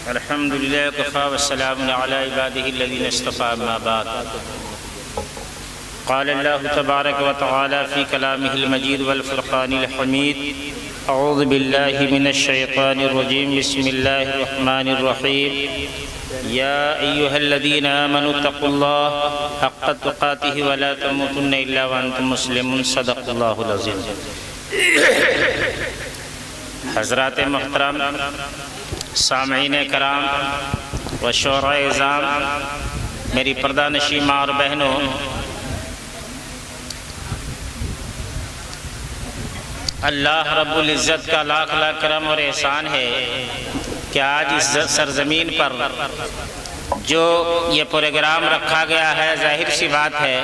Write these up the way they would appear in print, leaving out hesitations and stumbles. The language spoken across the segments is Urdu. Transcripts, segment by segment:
الحمد لله وكفى والسلام على عباده الذين اصطفى أما بعد قال الله تبارك وتعالى في كلامه المجيد والفرقان الحميد أعوذ بالله من الشيطان الرجيم بسم الله الرحمن الرحيم يا أيها الذين آمنوا اتقوا الله حق تقاته ولا تموتن إلا وأنتم مسلمون صدق الله العظيم۔ حضرات محترم، سامعین کرام و شعراء اعظام، میری پردہ نشین ماں اور بہنوں، اللہ رب العزت کا لاکھ لاکھ کرم اور احسان ہے کہ آج اس سرزمین پر جو یہ پروگرام رکھا گیا ہے، ظاہر سی بات ہے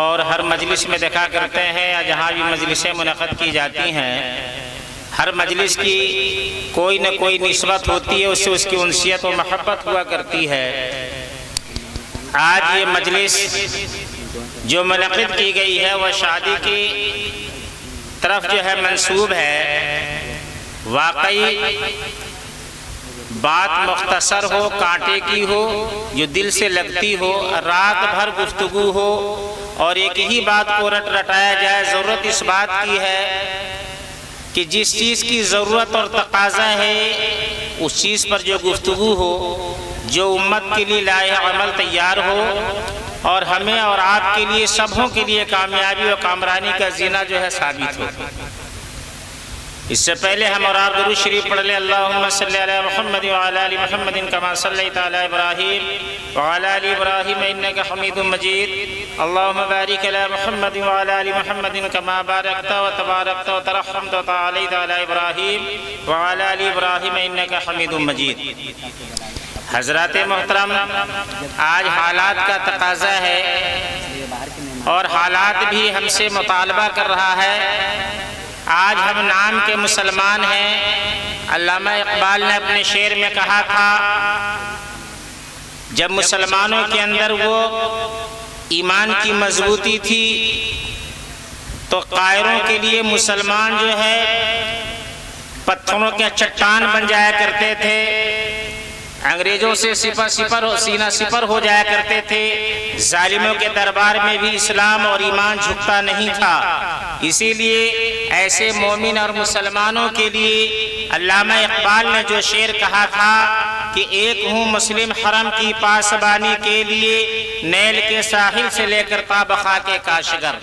اور ہر مجلس میں دیکھا کرتے ہیں یا جہاں بھی مجلسیں منعقد کی جاتی ہیں، ہر مجلس کی کوئی نہ کوئی نسبت ہوتی ہے، اس سے اس کی انسیت و محبت ہوا کرتی ہے۔ آج یہ مجلس جو منعقد کی گئی ہے وہ شادی کی طرف جو ہے منسوب ہے۔ واقعی بات مختصر ہو، کانٹے کی ہو، جو دل سے لگتی ہو، رات بھر گفتگو ہو اور ایک ہی بات کو رٹ رٹایا جائے۔ ضرورت اس بات کی ہے کہ جس چیز کی ضرورت اور تقاضا ہے اس چیز پر جو گفتگو ہو، جو امت کے لیے لائحہ عمل تیار ہو اور ہمیں اور آپ کے لیے سبوں کے لیے کامیابی و کامرانی کا زینہ جو ہے ثابت ہو۔ اس سے پہلے ہم اور آپ درود شریف پڑھ لیں۔ اللہم صلی علی محمد وعلی آل محمد کما صلیت علی ابراہیم وعلی آل ابراہیم انک حمید مجید۔ اللہم بارک علی محمد وعلی آل محمد کما بارکت وتبارکت وترحمت وتعالیت علی ابراہیم وعلی آل ابراہیم انک حمید مجید۔ حضرات محترم، آج حالات کا تقاضا ہے اور حالات بھی ہم سے مطالبہ کر رہا ہے۔ آج ہم نام کے مسلمان ہیں۔ علامہ اقبال نے اپنے شعر میں کہا تھا، جب مسلمانوں کے اندر وہ ایمان کی مضبوطی تھی تو قائروں کے لیے مسلمان جو ہے پتھروں کے چٹان بن جایا کرتے تھے، انگریزوں سے سینہ سپر ہو جایا کرتے تھے، ظالموں کے دربار میں بھی اسلام اور ایمان جھکتا نہیں تھا۔ اسی لیے ایسے مومن اور مسلمانوں کے لیے علامہ اقبال نے جو شعر کہا تھا کہ ایک ہوں مسلم حرم کی پاسبانی کے لیے، نیل کے ساحل سے لے کر تابخا کے کاشگر۔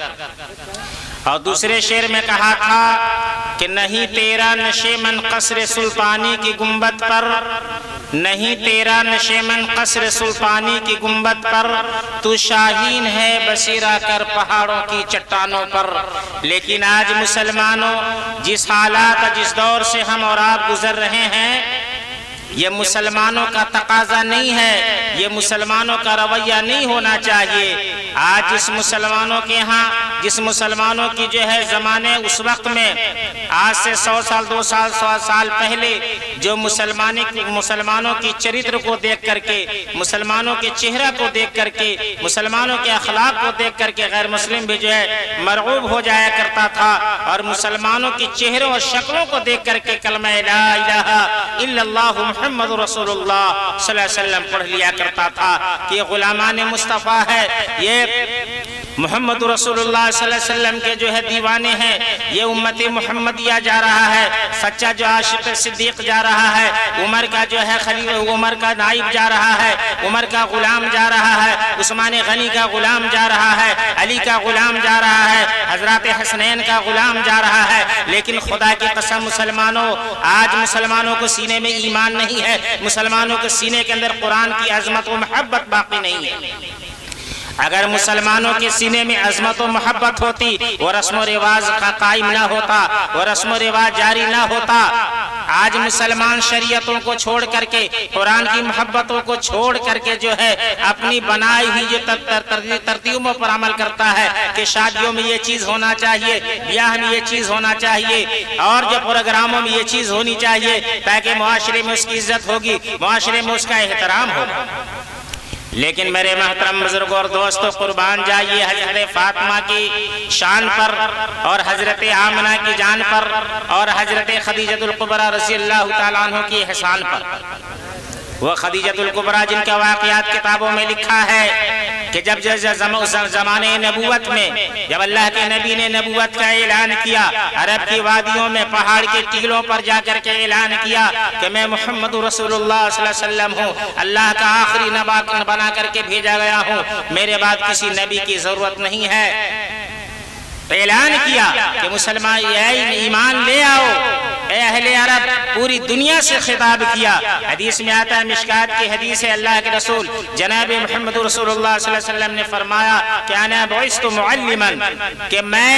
اور دوسرے شعر میں کہا تھا کہ نہیں تیرا نشے من قصر سلطانی کی گنبد پر، نہیں تیرا نشے من قصر سلطانی کی گنبد پر، تو شاہین ہے بسیرا کر پہاڑوں کی چٹانوں پر۔ لیکن آج مسلمانوں، جس حالات جس دور سے ہم اور آپ گزر رہے ہیں، یہ مسلمانوں کا تقاضا نہیں ہے، یہ مسلمانوں کا رویہ نہیں ہونا چاہیے۔ آج جس مسلمانوں کے ہاں، جس مسلمانوں کی جو ہے زمانے اس وقت میں آج سے 100 سال 200 سال پہلے جو مسلمانوں کی چرتر کو دیکھ کر کے، مسلمانوں کے چہرہ کو دیکھ کر کے، مسلمانوں کے اخلاق کو دیکھ کر کے غیر مسلم بھی جو ہے مرعوب ہو جایا کرتا تھا اور مسلمانوں کی چہروں اور شکلوں کو دیکھ کر کے کلمہ لا الہ الا اللہ محمد رسول اللہ صلی اللہ علیہ وسلم پڑھ لیا کرتا تھا کہ یہ غلامان مصطفیٰ ہے، یہ محمد رسول اللہ صلی اللہ علیہ وسلم کے جو ہے دیوانے ہیں، یہ امت محمدیہ جا رہا ہے، سچا جو عاشق صدیق جا رہا ہے، عمر کا جو ہے خلیفہ، عمر کا نائب جا رہا ہے، عمر کا غلام جا رہا ہے، عثمان غنی کا غلام جا رہا ہے، علی کا غلام جا رہا ہے، حضرات حسنین کا غلام جا رہا ہے۔ لیکن خدا کی قسم مسلمانوں، آج مسلمانوں کو سینے میں ایمان نہیں ہے، مسلمانوں کے سینے کے اندر قرآن کی عظمت و محبت باقی نہیں ہے۔ اگر مسلمانوں کے سینے میں عظمت و محبت ہوتی، وہ رسم و رواج کا قائم نہ ہوتا، وہ رسم و رواج جاری نہ ہوتا۔ آج مسلمان شریعتوں کو چھوڑ کر کے، قرآن کی محبتوں کو چھوڑ کر کے جو ہے اپنی بنائی ہوئی جو ترتیبوں پر عمل کرتا ہے کہ شادیوں میں یہ چیز ہونا چاہیے، بیاہ میں یہ چیز ہونا چاہیے، اور جو پروگراموں میں یہ چیز ہونی چاہیے تاکہ معاشرے میں اس کی عزت ہوگی، معاشرے میں اس کا احترام ہوگا۔ لیکن میرے محترم بزرگوں اور دوستوں، قربان جائیے حضرت فاطمہ کی شان پر اور حضرت آمنہ کی جان پر اور حضرت خدیجہ الکبریٰ رضی اللہ تعالیٰ عنہ کی احسان پر۔ وہ خدیجہ الکبریٰ جن کا واقعات کتابوں میں لکھا ہے کہ جب زمانے نبوت میں جب اللہ کے نبی نے نبوت کا اعلان کیا، عرب کی وادیوں میں پہاڑ کے ٹیلوں پر جا کر کے اعلان کیا کہ میں محمد رسول اللہ صلی اللہ علیہ وسلم ہوں، اللہ کا آخری نبی بنا کر کے بھیجا گیا ہوں، میرے بعد کسی نبی کی ضرورت نہیں ہے۔ اعلان کیا کہ مسلمان ایمان لے آؤ، اے اہل عرب، پوری دنیا سے خطاب کیا۔ حدیث میں آتا ہے، مشکات کی حدیث ہے، اللہ کے رسول جناب محمد رسول اللہ صلی اللہ علیہ وسلم نے فرمایا کہ انا بعثت معلما، کہ میں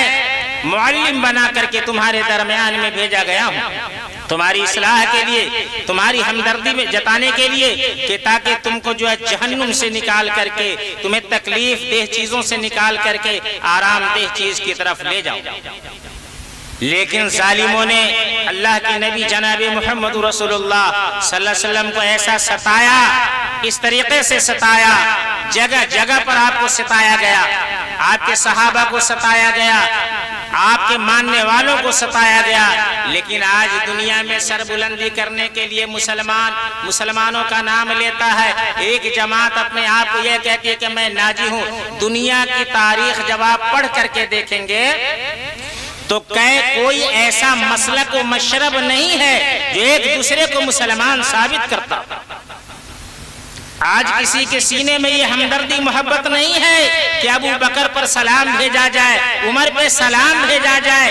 معلم بنا کر کے تمہارے درمیان میں بھیجا گیا ہوں، تمہاری اصلاح کے لیے، تمہاری ہمدردی میں جتانے کے لیے، کہ تاکہ تم کو جو ہے جہنم سے نکال کر کے، تمہیں تکلیف دہ چیزوں سے نکال کر کے آرام دہ چیز کی طرف لے جاؤ۔ لیکن ظالموں نے اللہ کے نبی جناب محمد رسول اللہ صلی اللہ علیہ وسلم کو ایسا ستایا، اس طریقے سے ستایا، جگہ جگہ پر آپ کو ستایا گیا، آپ کے صحابہ کو ستایا گیا، آپ کے ماننے والوں کو ستایا گیا۔ لیکن آج دنیا میں سر بلندی کرنے کے لیے مسلمانوں کا نام لیتا ہے، ایک جماعت اپنے آپ کو یہ کہتی ہے کہ میں ناجی ہوں۔ دنیا کی تاریخ جب آپ پڑھ کر کے دیکھیں گے تو کوئی ایسا مسلک و مشرب نہیں ہے جو ایک دوسرے کو مسلمان ثابت کرتا۔ آج کسی کے سینے میں یہ ہمدردی محبت نہیں ہے کہ ابو بکر پر سلام بھیجا جائے، عمر پہ سلام بھیجا جائے،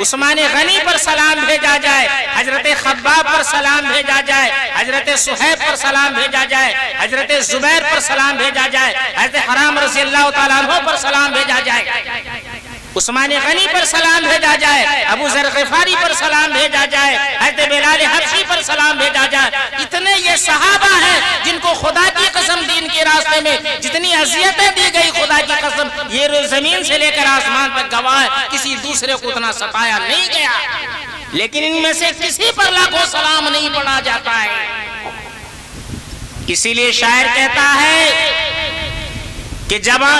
عثمان غنی پر سلام بھیجا جائے، حضرت خباب پر سلام بھیجا جائے، حضرت صہیب پر سلام بھیجا جائے، حضرت زبیر پر سلام بھیجا جائے، حضرت حرام رضی اللہ تعالیٰ عنہ پر سلام بھیجا جائے، عثمان غنی پر سلام بھیجا جائے، ابو ذر غفاری پر سلام بھیجا جائے، حضرت بلال حبشی پر سلام بھیجا جائے۔ اتنے یہ صحابہ ہیں جن کو خدا کی قسم دین کے راستے میں جتنی اذیتیں دی گئی، خدا کی قسم یہ زمین سے لے کر آسمان تک گواہ ہے، کسی دوسرے کو اتنا ستایا نہیں گیا، لیکن ان میں سے کسی پر لاکھوں سلام نہیں پڑھا جاتا ہے۔ اسی لیے شاعر کہتا ہے کہ زباں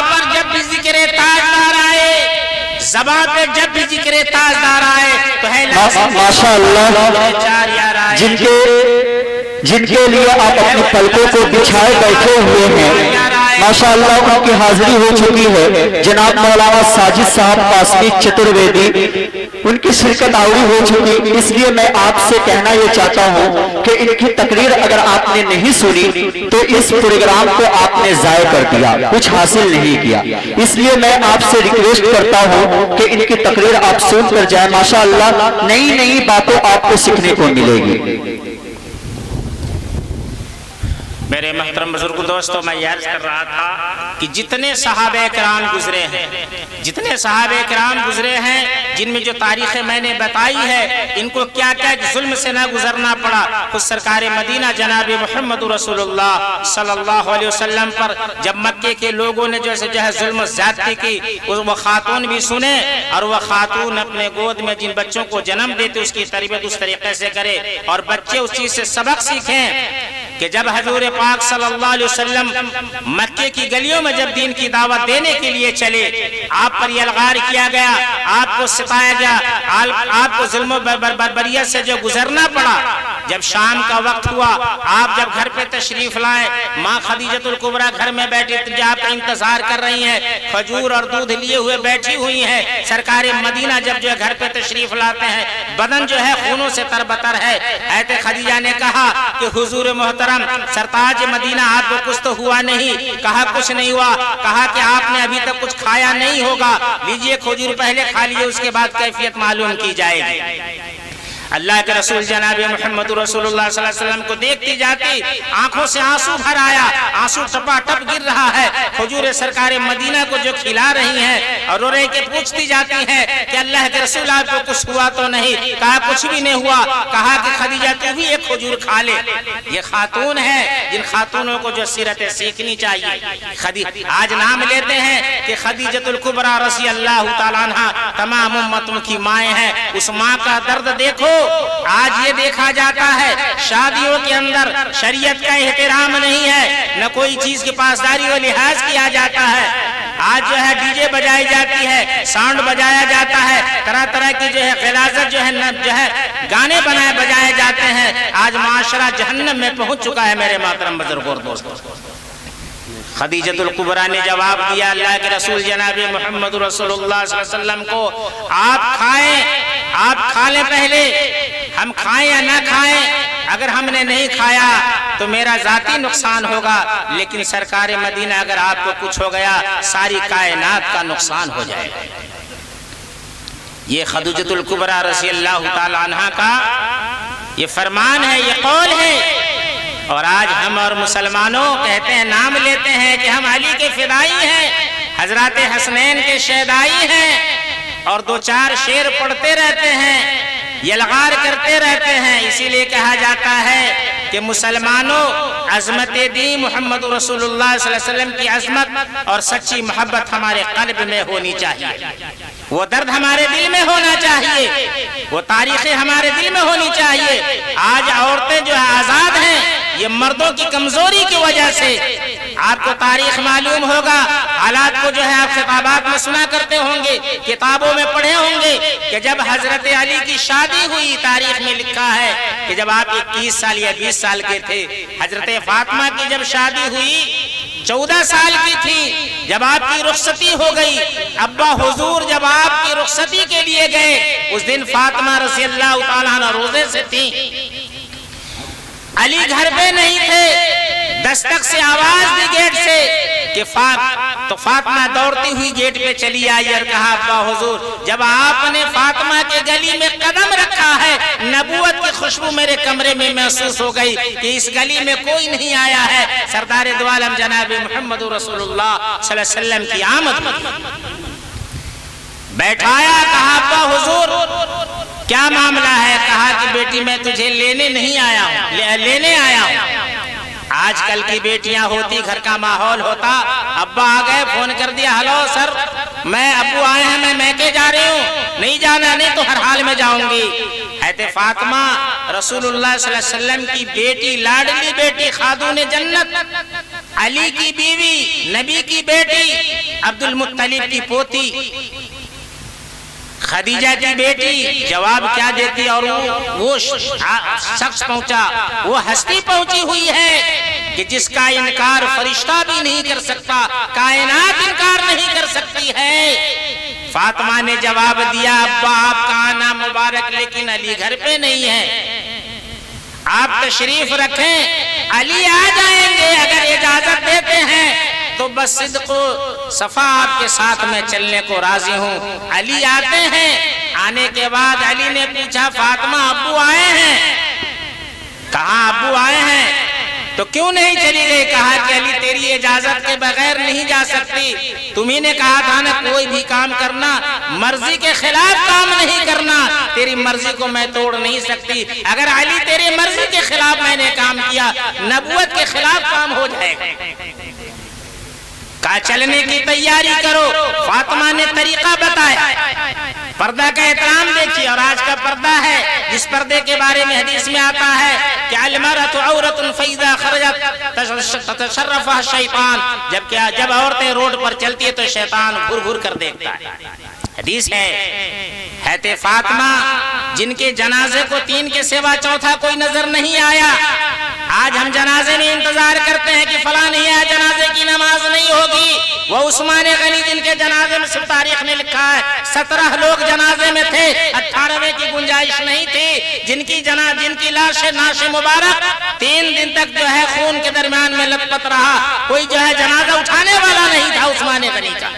پر جب بھی ذکر تاجدار آئے، زباں پہ جب بھی ذکر تاجدار آئے تو ہے ماشاءاللہ جن کے لیے آپ اپنے پلکوں کو بچھائے بیٹھے ہوئے ہیں، ماشاءاللہ ان کی حاضری ہو چکی ہے۔ جناب مولانا ساجد صاحب قاسمی چترویدی، ان کی شرکت آوری ہو چکی، اس لیے میں آپ سے کہنا یہ چاہتا ہوں کہ ان کی تقریر اگر آپ نے نہیں سنی تو اس پروگرام کو آپ نے ضائع کر دیا، کچھ حاصل نہیں کیا۔ اس لیے میں آپ سے ریکویسٹ کرتا ہوں کہ ان کی تقریر آپ سن کر جائیں، ماشاءاللہ نئی نئی باتیں آپ کو سیکھنے کو ملے گی۔ میرے محترم بزرگ دوستوں، میں یہ عرض کر رہا تھا کہ جتنے صحابہ کرام گزرے ہیں، جتنے صحابہ کرام گزرے ہیں، جن میں جو تاریخیں میں نے بتائی ہے، ان کو کیا کیا ظلم سے نہ گزرنا پڑا۔ خود سرکار مدینہ جناب محمد رسول اللہ صلی اللہ علیہ وسلم پر جب مکے کے لوگوں نے جو ہے ظلم و زیادتی کی، وہ خاتون بھی سنے، اور وہ خاتون اپنے گود میں جن بچوں کو جنم دیتے اس کی تربیت اس طریقے سے کرے، اور بچے اس چیز سے سبق سیکھیں کہ جب حضور پاک صلی اللہ علیہ وسلم مکے کی گلیوں میں جب دین کی دعوت دینے کے لیے چلے، آپ پر یہ الغار کیا گیا، آپ کو ستایا گیا، آپ کو ظلم و بربریت سے جو گزرنا پڑا۔ جب شام کا وقت ہوا، آپ جب گھر پہ تشریف لائے، ماں خدیجہ الکبریٰ گھر میں بیٹھی جو آپ کا انتظار کر رہی ہیں، کھجور اور دودھ لیے ہوئے بیٹھی ہوئی ہیں۔ سرکار مدینہ جب جو ہے گھر پہ تشریف لاتے ہیں، بدن جو ہے خونوں سے تربتر ہے۔ حضرت خدیجہ نے کہا کہ حضور محترم سرتاج مدینہ، آپ کو کچھ تو ہوا نہیں؟ کہا کچھ نہیں ہوا۔ کہا کہ آپ نے ابھی تک کچھ کھایا نہیں ہوگا، لیجئے کھجور پہلے کھا لیجئے، اس کے بعد کیفیت معلوم کی جائے گی۔ اللہ کے رسول جناب محمد رسول اللہ صلی اللہ علیہ وسلم کو دیکھتی جاتی، آنکھوں سے آنسو بھر آیا، آنسو ٹپا ٹپ گر رہا ہے۔ حضور سرکار مدینہ کو جو کھلا رہی ہیں اور رو رہے کہ پوچھتی جاتی ہیں کہ اللہ کے رسول آپ کو کچھ ہوا تو نہیں؟ کہا کچھ بھی نہیں ہوا۔ کہا کہ خدیجہ تو بھی ایک کھجور کھا لے۔ یہ خاتون ہے جن خاتونوں کو جو سیرت سیکھنی چاہیے۔ آج نام لیتے ہیں کہ خدیجۃ الکبریٰ رضی اللہ تعالیٰ عنہ تمام امتوں کی مائیں ہیں۔ اس ماں کا درد دیکھو۔ آج یہ دیکھا جاتا ہے شادیوں کے اندر شریعت کا احترام نہیں ہے، نہ کوئی چیز کی پاسداری و لحاظ کیا جاتا ہے۔ آج جو ہے ڈی جے بجائی جاتی ہے، ساؤنڈ بجایا جاتا ہے، طرح طرح کی جو ہے غلاظت جو ہے گانے بجائے جاتے ہیں۔ آج معاشرہ جہنم میں پہنچ چکا ہے میرے محترم بزرگوں اور دوستوں۔ خدیجۃ الکبریٰ نے جواب دیا اللہ کے رسول جناب محمد رسول اللہ صلی اللہ علیہ وسلم کو، آپ کھائیں، آپ کھا لیں پہلے، ہم کھائیں یا نہ کھائیں، اگر ہم نے نہیں کھایا تو میرا ذاتی نقصان ہوگا، لیکن سرکار مدینہ اگر آپ کو کچھ ہو گیا ساری کائنات کا نقصان ہو جائے گا۔ یہ خدیجۃ الکبریٰ رضی اللہ تعالی عنہ کا یہ فرمان ہے، یہ قول ہے۔ اور آج ہم اور مسلمانوں کہتے ہیں، نام لیتے ہیں کہ ہم علی کے فدائی ہیں، حضرات حسنین کے شیدائی ہیں، اور دو چار شعر پڑھتے رہتے ہیں، یلغار کرتے رہتے ہیں۔ اسی لیے کہا جاتا ہے کہ مسلمانوں عظمت دین محمد رسول اللہ صلی اللہ علیہ وسلم کی عظمت اور سچی محبت ہمارے قلب میں ہونی چاہیے، وہ درد ہمارے دل میں ہونا چاہیے، وہ تاریخیں ہمارے دل میں ہونی چاہیے۔ آج عورتیں جو ہے آزاد ہیں، یہ مردوں کی کمزوری کی وجہ سے۔ آپ کو تاریخ معلوم ہوگا، حالات کو جو ہے آپ خطابات میں سنا کرتے ہوں گے، کتابوں میں پڑھے ہوں گے کہ جب حضرت علی کی شادی ہوئی، تاریخ میں لکھا ہے کہ جب آپ 21 سال یا 20 سال کے تھے، حضرت فاطمہ کی جب شادی ہوئی 14 سال کی تھی، جب آپ کی رخصتی ہو گئی، ابا حضور جب آپ کی رخصتی کے لیے گئے، اس دن فاطمہ رضی اللہ تعالیٰ عنہ روزے سے تھی، علی گھر پہ نہیں تھے، دستک سے آواز دی گیٹ سے کہ تو فاطمہ دوڑتی ہوئی گیٹ پہ چلی آئی اور کہا ابا حضور جب آپ نے فاطمہ کے گلی میں قدم رکھا ہے، نبوت کی خوشبو میرے کمرے میں محسوس ہو گئی کہ اس گلی میں کوئی نہیں آیا ہے، سردار دو عالم جناب محمد رسول اللہ صلی اللہ علیہ وسلم کی آمد۔ بیٹھایا، کہا ابا حضور کیا معاملہ ہے؟ کہا کہ بیٹی میں تجھے لینے نہیں آیا ہوں، لینے آیا ہوں۔ آج کل کی بیٹیاں ہوتی، گھر کا ماحول ہوتا، ابا آ گئے، فون کر دیا، ہلو سر میں ابو آئے ہیں، میں میکے جا رہی ہوں، نہیں جانا نہیں تو ہر حال میں جاؤں گی۔ حضرت فاطمہ رسول اللہ صلی اللہ علیہ وسلم کی بیٹی، لاڈلی بیٹی، خاتون جنت، علی کی بیوی، نبی کی بیٹی، عبد المطلب کی پوتی، خدیجہ کی بیٹی، جواب کیا دیتی؟ اور وہ شخص پہنچا، وہ ہستی پہنچی ہوئی ہے کہ جس کا انکار فرشتہ بھی نہیں کر سکتا، کائنات انکار نہیں کر سکتی ہے۔ فاطمہ نے جواب دیا ابا آپ کا آنا مبارک، لیکن علی گھر پہ نہیں ہے، آپ تشریف رکھیں، علی آ جائیں گے، اگر اجازت دیتے ہیں تو بس صدق و صفا آپ کے ساتھ میں چلنے کو راضی ہوں۔ علی آتے ہیں، آنے کے بعد علی نے پوچھا فاطمہ ابو آئے ہیں؟ کہا ابو آئے ہیں، تو کیوں نہیں چلی گئی؟ کہا کہ علی تیری اجازت کے بغیر نہیں جا سکتی، تمہیں نے کہا تھا نا کوئی بھی کام کرنا مرضی کے خلاف کام نہیں کرنا، تیری مرضی کو میں توڑ نہیں سکتی، اگر علی تیری مرضی کے خلاف میں نے کام کیا نبوت کے خلاف کام ہو جائے گا۔ کہا چلنے کی تیاری کرو۔ فاطمہ نے طریقہ بتایا، پردہ کا احترام دیکھیے، اور آج کا پردہ ہے جس پردے کے بارے میں حدیث میں آتا ہے کہ المرأۃ عورۃ فاذا خرجت تتشرفها الشیطان، جب عورتیں روڈ پر چلتی ہے تو شیطان گھر گھر کر دیکھتا ہے۔ حدیث ہے حضرت فاطمہ جن کے جنازے کو 3 کے سوا چوتھا کوئی نظر نہیں آیا، آج ہم جنازے میں انتظار کرتے ہیں کہ فلاں نہیں ہے، جنازے کی نماز نہیں ہوگی، وہ عثمان غنی جن کے جنازے میں صرف تاریخ نے لکھا ہے 17 لوگ جنازے میں تھے، 18ویں کی گنجائش نہیں تھی، جن کی لاش ناش مبارک 3 دن تک جو ہے خون کے درمیان میں لت پت رہا، کوئی جو ہے جنازہ اٹھانے والا نہیں تھا عثمان غنی کا،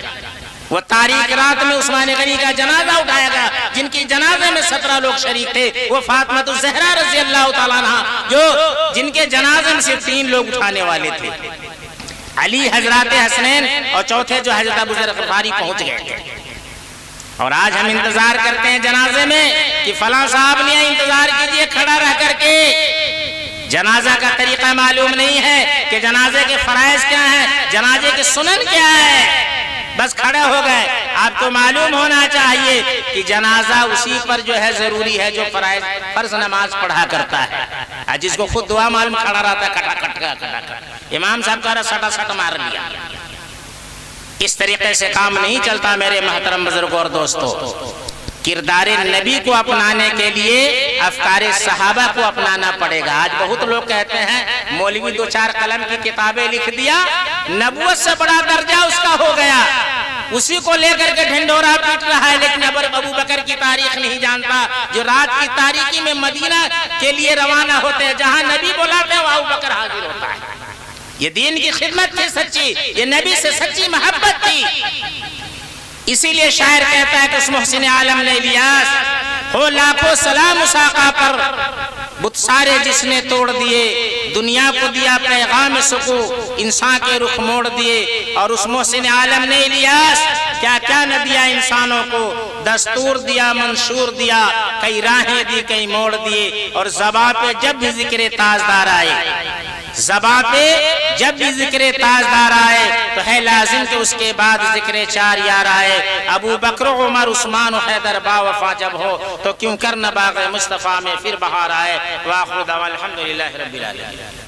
وہ تاریخ رات میں عثمان غنی کا جنازہ اٹھایا گیا، جن کی جنازے میں 17 لوگ شریک تھے، وہ فاطمہ الزہرا رضی اللہ تعالیٰ عنہ جن کے جنازے میں صرف 3 لوگ اٹھانے والے تھے۔ علی حضرات حسنین اور چوتھے جو حضرت ابو ذر غفاری پہنچ گئے تھے. اور آج ہم انتظار کرتے ہیں جنازے میں کہ فلاں صاحب نے انتظار کیجئے کھڑا رہ کر کے. جنازہ کا طریقہ معلوم نہیں ہے کہ جنازے کے فرائض کیا ہیں, جنازے کے سنن کیا ہے, بس کھڑے ہو گئے. آپ کو معلوم ہونا چاہیے کہ جنازہ اسی پر جو ہے ضروری ہے جو فرض نماز پڑھا کرتا ہے, جس کو خود دعا معلوم کھڑا رہتا ہے کٹا کٹ امام صاحب کا سٹا سٹ مار لیا. اس طریقے سے کام نہیں چلتا میرے محترم بزرگوں اور دوستو. کردار نبی کو اپنانے کے لیے افکار صحابہ کو اپنانا پڑے گا. آج بہت لوگ کہتے ہیں مولوی 2-4 قلم کی کتابیں لکھ دیا, نبوت سے بڑا درجہ اس کا ہو گیا, اسی کو لے کر کے ڈھنڈورا پیٹ رہا ہے, لیکن ابو بکر کی تاریخ نہیں جانتا جو رات کی تاریکی میں مدینہ کے لیے روانہ ہوتے ہیں. جہاں نبی بلاتے ہیں وہاں ابو بکر حاضر ہوتا ہے. یہ دین کی خدمت تھی سچی, یہ نبی سے سچی محبت تھی. اسی لیے شاعر کہتا ہے کہ اس محسن عالم نے الیاس ہو لاکھوں سلام اس آقا پر, بت سارے جس نے توڑ دیے, دنیا کو دیا پیغام سکو, انسان کے رخ موڑ دیے. اور اس محسن عالم نے الیاس کیا کیا نہ دیا انسانوں کو, دستور دیا منشور دیا, کئی راہیں دی کئی موڑ دیے. اور زباں پہ جب بھی ذکر تاجدار آئے, زباں پہ جب بھی ذکر تاجدار آئے تو ہے لازم کہ اس کے بعد ذکر 4 یار آئے. ابو بکر عمر عثمان و حیدر با وفا جب ہو تو کیوں کرنا باغ مصطفیٰ میں پھر بہار آئے. وآخر دعوانا الحمدللہ رب العالمین.